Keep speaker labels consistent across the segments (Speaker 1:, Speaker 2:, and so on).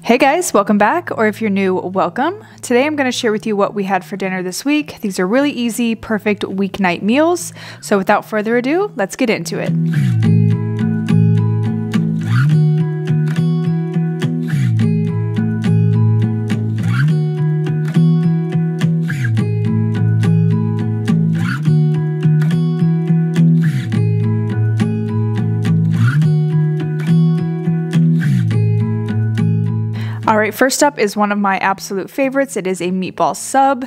Speaker 1: Hey guys, welcome back, or if you're new, welcome. Today I'm going to share with you what we had for dinner this week. These are really easy, perfect weeknight meals. So without further ado, let's get into it. Alright, first up is one of my absolute favorites. It is a Meatballs Sub.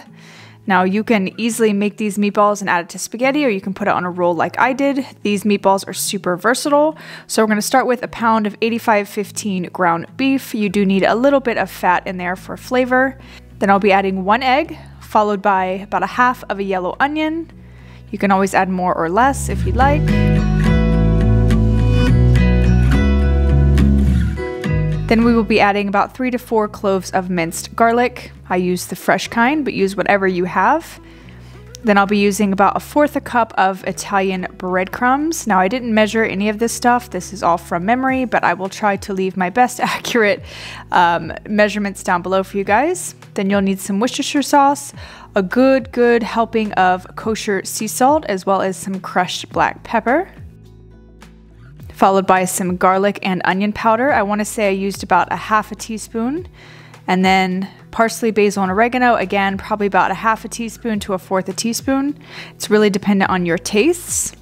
Speaker 1: Now you can easily make these meatballs and add it to spaghetti, or you can put it on a roll like I did. These meatballs are super versatile. So we're going to start with a pound of 85/15 ground beef. You do need a little bit of fat in there for flavor. Then I'll be adding 1 egg, followed by about a half of a yellow onion. You can always add more or less if you'd like. Then we will be adding about 3 to 4 cloves of minced garlic. I use the fresh kind, but use whatever you have. Then I'll be using about 1/4 cup of Italian breadcrumbs. Now I didn't measure any of this stuff. This is all from memory, but I will try to leave my best accurate measurements down below for you guys. Then you'll need some Worcestershire sauce, a good helping of kosher sea salt, as well as some crushed black pepper, followed by some garlic and onion powder. I want to say I used about a half a teaspoon. And then parsley, basil, and oregano, again, probably about a half a teaspoon to 1/4 a teaspoon. It's really dependent on your tastes.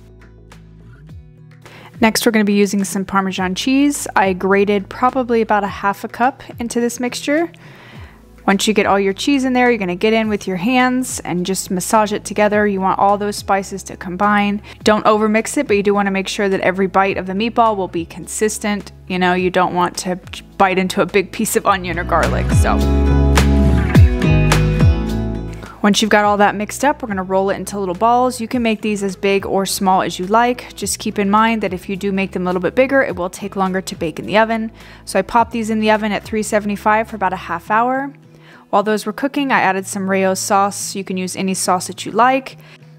Speaker 1: Next, we're going to be using some Parmesan cheese. I grated probably about a half a cup into this mixture. Once you get all your cheese in there, you're going to get in with your hands and just massage it together. You want all those spices to combine. Don't overmix it, but you do want to make sure that every bite of the meatball will be consistent. You know, you don't want to bite into a big piece of onion or garlic. So once you've got all that mixed up, we're going to roll it into little balls. You can make these as big or small as you like. Just keep in mind that if you do make them a little bit bigger, it will take longer to bake in the oven. So I popped these in the oven at 375 for about a half hour. While those were cooking, I added some Rayo sauce. You can use any sauce that you like.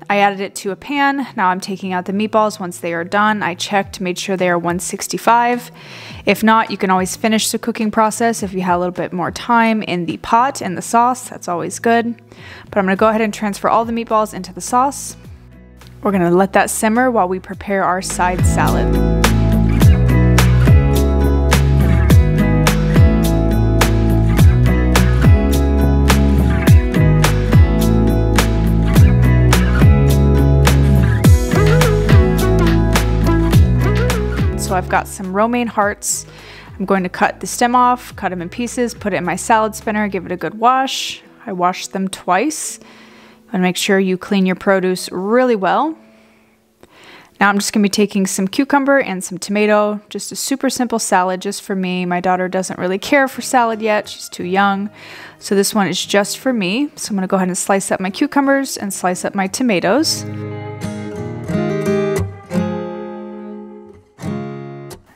Speaker 1: I added it to a pan. Now I'm taking out the meatballs. Once they are done, I checked, made sure they are 165. If not, you can always finish the cooking process if you have a little bit more time in the pot and the sauce. That's always good. But I'm going to go ahead and transfer all the meatballs into the sauce. We're going to let that simmer while we prepare our side salad. So I've got some romaine hearts. I'm going to cut the stem off, cut them in pieces, put it in my salad spinner, give it a good wash. I washed them twice. And make sure you clean your produce really well. Now I'm just going to be taking some cucumber and some tomato, just a super simple salad just for me. My daughter doesn't really care for salad yet. She's too young. So this one is just for me. So I'm going to go ahead and slice up my cucumbers and slice up my tomatoes.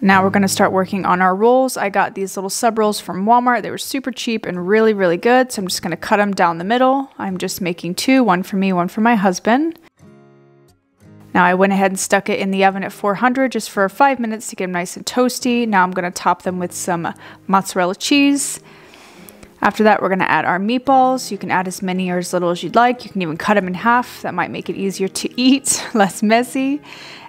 Speaker 1: Now we're going to start working on our rolls. I got these little sub rolls from Walmart. They were super cheap and really good. So I'm just going to cut them down the middle. I'm just making 2, one for me, one for my husband. Now I went ahead and stuck it in the oven at 400 just for 5 minutes to get them nice and toasty. Now I'm going to top them with some mozzarella cheese. After that, we're going to add our meatballs. You can add as many or as little as you'd like. You can even cut them in half. That might make it easier to eat, less messy.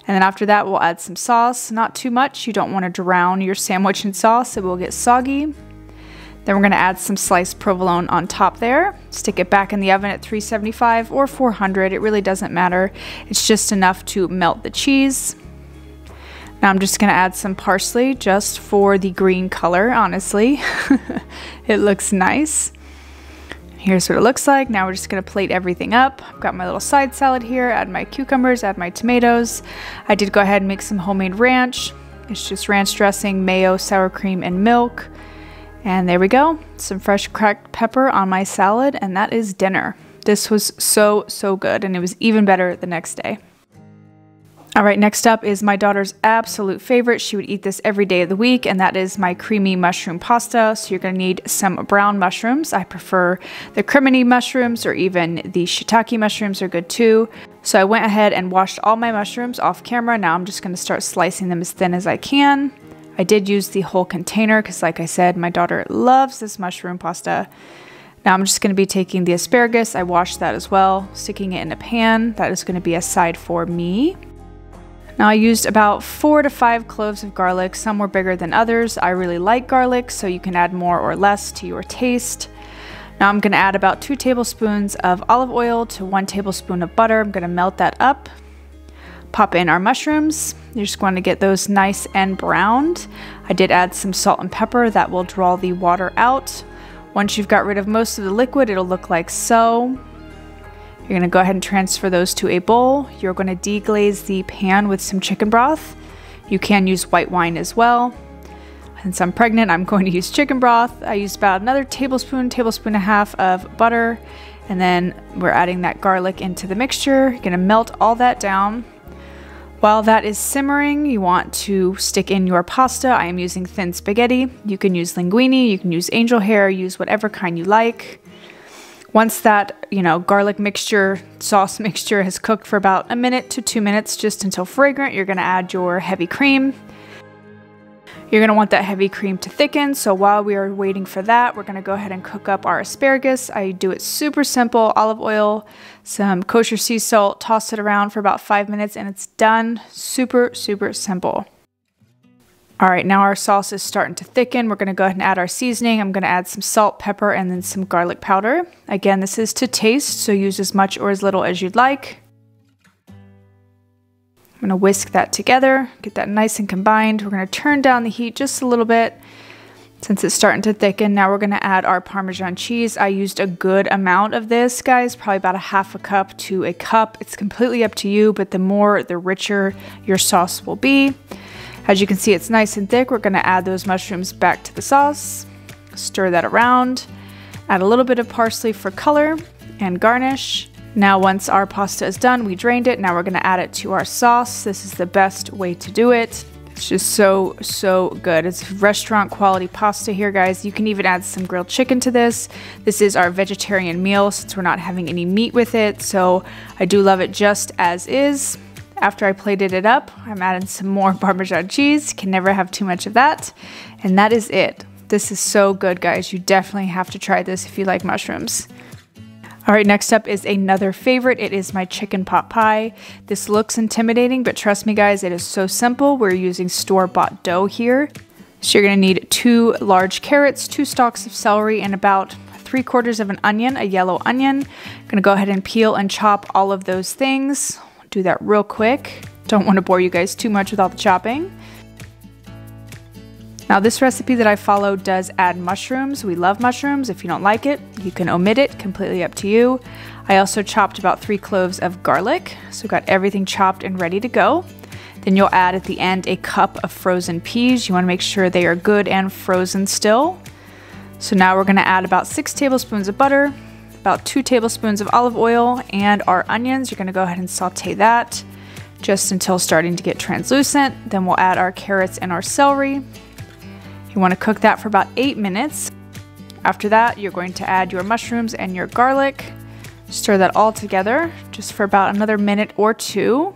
Speaker 1: And then after that, we'll add some sauce. Not too much. You don't want to drown your sandwich in sauce. It will get soggy. Then we're going to add some sliced provolone on top there. Stick it back in the oven at 375 or 400. It really doesn't matter. It's just enough to melt the cheese. Now I'm just going to add some parsley just for the green color, honestly. It looks nice. Here's what it looks like. Now we're just going to plate everything up. I've got my little side salad here, add my cucumbers, add my tomatoes. I did go ahead and make some homemade ranch. It's just ranch dressing, mayo, sour cream, and milk. And there we go. Some fresh cracked pepper on my salad, and that is dinner. This was so good, and it was even better the next day. All right, next up is my daughter's absolute favorite. She would eat this every day of the week, and that is my creamy mushroom pasta. So you're gonna need some brown mushrooms. I prefer the crimini mushrooms, or even the shiitake mushrooms are good too. So I went ahead and washed all my mushrooms off camera. Now I'm just gonna start slicing them as thin as I can. I did use the whole container because, like I said, my daughter loves this mushroom pasta. Now I'm just going to be taking the asparagus. I washed that as well, sticking it in a pan. That is going to be a side for me. Now I used about 4 to 5 cloves of garlic. Some were bigger than others. I really like garlic, so you can add more or less to your taste. Now I'm going to add about 2 tablespoons of olive oil to 1 tablespoon of butter. I'm going to melt that up. Pop in our mushrooms. You're just going to get those nice and browned. I did add some salt and pepper that will draw the water out. Once you've got rid of most of the liquid, it'll look like so. You're going to go ahead and transfer those to a bowl. You're going to deglaze the pan with some chicken broth. You can use white wine as well. Since I'm pregnant, I'm going to use chicken broth. I used about another tablespoon and a half of butter. And then we're adding that garlic into the mixture. You're going to melt all that down. While that is simmering, you want to stick in your pasta. I am using thin spaghetti. You can use linguine, you can use angel hair, use whatever kind you like. Once that, garlic mixture, sauce mixture has cooked for about 1 minute to 2 minutes, just until fragrant, you're going to add your heavy cream. You're going to want that heavy cream to thicken, so while we are waiting for that, we're going to go ahead and cook up our asparagus. I do it super simple: olive oil, some kosher sea salt, toss it around for about 5 minutes, and it's done. Super, super simple. All right, now our sauce is starting to thicken. We're going to go ahead and add our seasoning. I'm going to add some salt, pepper, and then some garlic powder. Again, this is to taste, so use as much or as little as you'd like. I'm going to whisk that together, get that nice and combined. We're going to turn down the heat just a little bit since it's starting to thicken. Now we're going to add our Parmesan cheese. I used a good amount of this, guys, probably about 1/2 cup to a cup. It's completely up to you, but the more, the richer your sauce will be. As you can see, it's nice and thick. We're going to add those mushrooms back to the sauce, stir that around, add a little bit of parsley for color, and garnish. Now once our pasta is done, we drained it. Now we're going to add it to our sauce. This is the best way to do it. It's just so, so good. It's restaurant quality pasta here, guys. You can even add some grilled chicken to this. This is our vegetarian meal since we're not having any meat with it. So I do love it just as is. After I plated it up, I'm adding some more Parmesan cheese. Can never have too much of that. And that is it. This is so good, guys. You definitely have to try this if you like mushrooms. All right, next up is another favorite. It is my chicken pot pie. This looks intimidating, but trust me, guys, it is so simple. We're using store-bought dough here. So you're gonna need 2 large carrots, 2 stalks of celery, and about 3/4 of an onion, a yellow onion. I'm gonna go ahead and peel and chop all of those things. Do that real quick. Don't want to bore you guys too much with all the chopping. Now this recipe that I followed does add mushrooms. We love mushrooms. If you don't like it, you can omit it, completely up to you. I also chopped about 3 cloves of garlic, so got everything chopped and ready to go. Then you'll add at the end a cup of frozen peas. You want to make sure they are good and frozen still. So now we're going to add about 6 tablespoons of butter, about 2 tablespoons of olive oil, and our onions. You're going to go ahead and saute that just until starting to get translucent. Then we'll add our carrots and our celery. You want to cook that for about 8 minutes. After that, you're going to add your mushrooms and your garlic. Stir that all together just for about another minute or 2.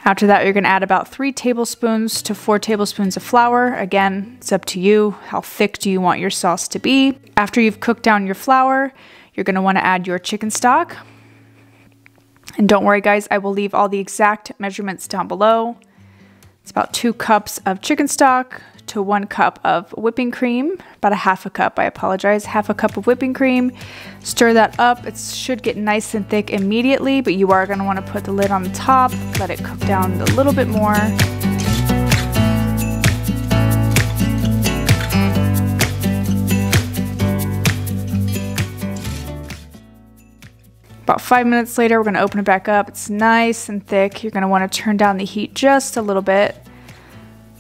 Speaker 1: After that, you're going to add about 3 tablespoons to 4 tablespoons of flour. Again, it's up to you. How thick do you want your sauce to be? After you've cooked down your flour, you're going to want to add your chicken stock. And don't worry, guys, I will leave all the exact measurements down below. It's about 2 cups of chicken stock to 1 cup of whipping cream, about 1/2 cup, I apologize, 1/2 cup of whipping cream. Stir that up. It should get nice and thick immediately, but you are going to want to put the lid on the top, let it cook down a little bit more. About 5 minutes later, we're going to open it back up. It's nice and thick. You're going to want to turn down the heat just a little bit.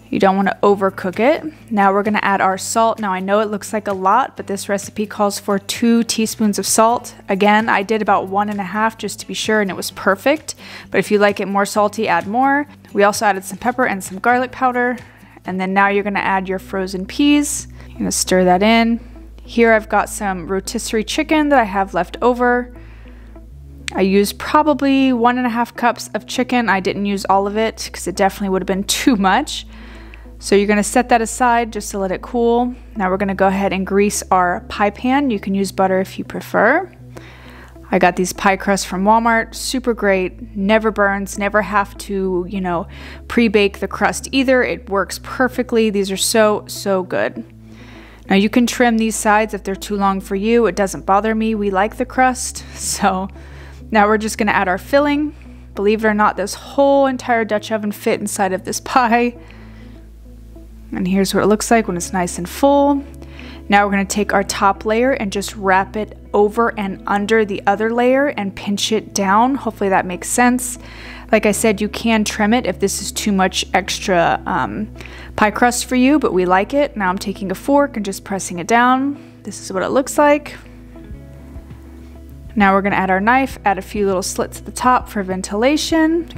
Speaker 1: You don't want to overcook it. Now we're going to add our salt. Now I know it looks like a lot, but this recipe calls for 2 teaspoons of salt. Again, I did about 1.5 just to be sure, and it was perfect. But if you like it more salty, add more. We also added some pepper and some garlic powder. And then now you're going to add your frozen peas. You're going to stir that in. Here I've got some rotisserie chicken that I have left over. I used probably 1.5 cups of chicken. I didn't use all of it because it definitely would have been too much. So you're gonna set that aside just to let it cool. Now we're gonna go ahead and grease our pie pan. You can use butter if you prefer. I got these pie crusts from Walmart, super great, never burns, never have to, you know, pre-bake the crust either. It works perfectly. These are so, so good. Now you can trim these sides if they're too long for you. It doesn't bother me. We like the crust. So now we're just gonna add our filling. Believe it or not, this whole entire Dutch oven fit inside of this pie. And here's what it looks like when it's nice and full. Now we're going to take our top layer and just wrap it over and under the other layer and pinch it down. Hopefully that makes sense. Like I said, you can trim it if this is too much extra pie crust for you, but we like it. Now I'm taking a fork and just pressing it down. This is what it looks like. Now we're going to add our knife, add a few little slits at the top for ventilation.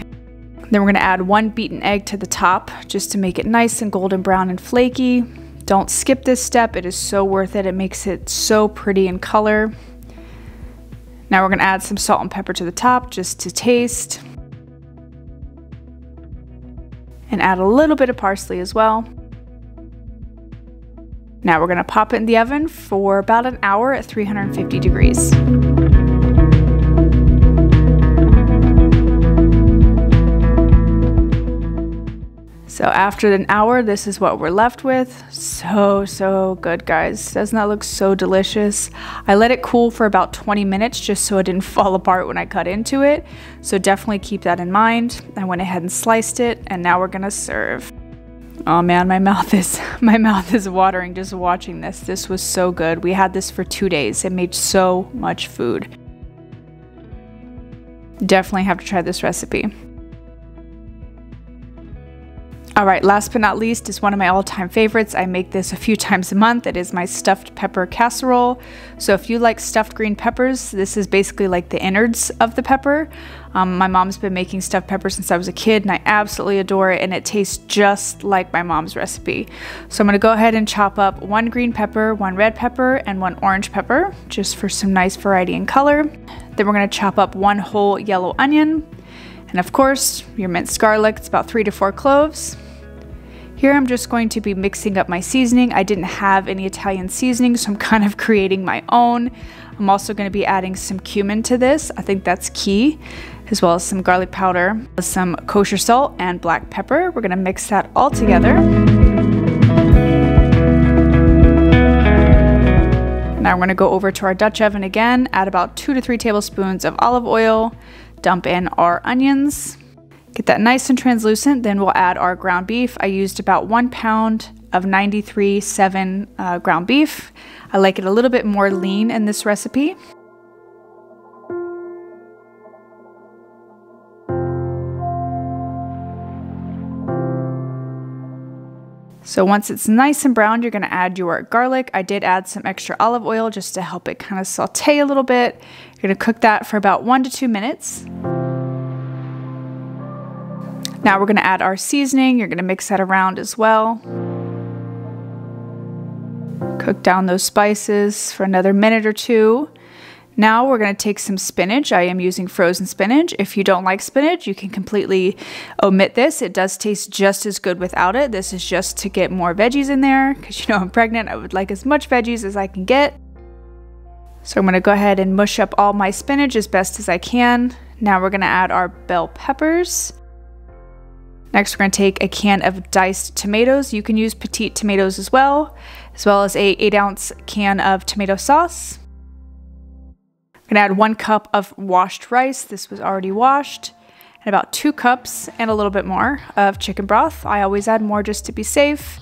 Speaker 1: Then we're going to add 1 beaten egg to the top just to make it nice and golden brown and flaky. Don't skip this step. It is so worth it. It makes it so pretty in color. Now we're going to add some salt and pepper to the top just to taste. And add a little bit of parsley as well. Now we're going to pop it in the oven for about an hour at 350 degrees. So after an hour, this is what we're left with. So good, guys. Doesn't that look so delicious? I let it cool for about 20 minutes just so it didn't fall apart when I cut into it. So definitely keep that in mind. I went ahead and sliced it, and now we're gonna serve. Oh man, my mouth is watering just watching this. This was so good. We had this for 2 days. It made so much food. Definitely have to try this recipe. All right, last but not least is one of my all-time favorites. I make this a few times a month. It is my stuffed pepper casserole. So if you like stuffed green peppers, this is basically like the innards of the pepper. My mom's been making stuffed pepper since I was a kid, and I absolutely adore it, and it tastes just like my mom's recipe. So I'm gonna go ahead and chop up 1 green pepper, 1 red pepper, and 1 orange pepper, just for some nice variety in color. Then we're gonna chop up 1 whole yellow onion, and of course, your minced garlic. It's about 3 to 4 cloves. Here I'm just going to be mixing up my seasoning. I didn't have any Italian seasoning, so I'm kind of creating my own. I'm also going to be adding some cumin to this. I think that's key, as well as some garlic powder, some kosher salt, and black pepper. We're going to mix that all together. Now we're going to go over to our Dutch oven again, add about 2 to 3 tablespoons of olive oil, dump in our onions. Get that nice and translucent, then we'll add our ground beef. I used about 1 pound of 93.7 ground beef. I like it a little bit more lean in this recipe. So once it's nice and brown, you're gonna add your garlic. I did add some extra olive oil just to help it kind of saute a little bit. You're gonna cook that for about 1 to 2 minutes. Now we're gonna add our seasoning. You're gonna mix that around as well. Cook down those spices for another minute or 2. Now we're gonna take some spinach. I am using frozen spinach. If you don't like spinach, you can completely omit this. It does taste just as good without it. This is just to get more veggies in there, because you know I'm pregnant. I would like as much veggies as I can get. So I'm gonna go ahead and mush up all my spinach as best as I can. Now we're gonna add our bell peppers. Next, we're going to take a can of diced tomatoes. You can use petite tomatoes as well as a 8-ounce can of tomato sauce. I'm going to add 1 cup of washed rice. This was already washed. And about 2 cups and a little bit more of chicken broth. I always add more just to be safe.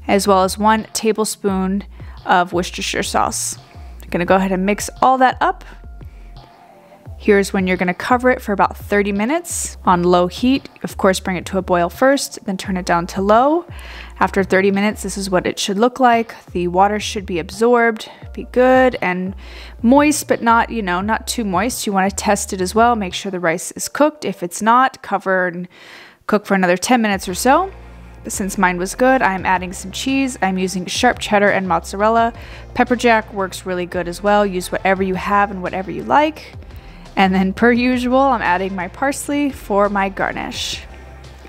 Speaker 1: As well as 1 tablespoon of Worcestershire sauce. I'm going to go ahead and mix all that up. Here's when you're gonna cover it for about 30 minutes on low heat. Of course, bring it to a boil first, then turn it down to low. After 30 minutes, this is what it should look like. The water should be absorbed, be good and moist, but not, you know, not too moist. You wanna test it as well. Make sure the rice is cooked. If it's not, cover and cook for another 10 minutes or so. But since mine was good, I'm adding some cheese. I'm using sharp cheddar and mozzarella. Pepper jack works really good as well. Use whatever you have and whatever you like. And then per usual, I'm adding my parsley for my garnish.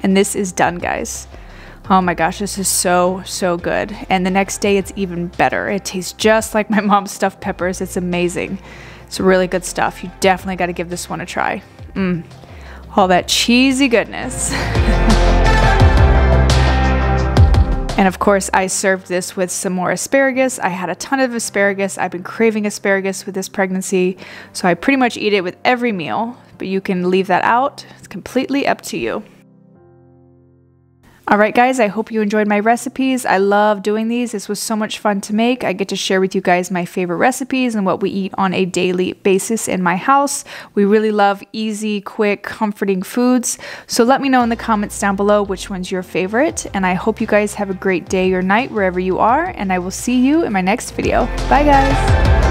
Speaker 1: And this is done, guys. Oh my gosh, this is so, so good. And the next day it's even better. It tastes just like my mom's stuffed peppers. It's amazing. It's really good stuff. You definitely got to give this one a try. All that cheesy goodness. And of course, I served this with some more asparagus. I had a ton of asparagus. I've been craving asparagus with this pregnancy, so I pretty much eat it with every meal, but you can leave that out. It's completely up to you. Alright guys, I hope you enjoyed my recipes. I love doing these. This was so much fun to make. I get to share with you guys my favorite recipes and what we eat on a daily basis in my house. We really love easy, quick, comforting foods. So let me know in the comments down below which one's your favorite. And I hope you guys have a great day or night wherever you are. And I will see you in my next video. Bye guys!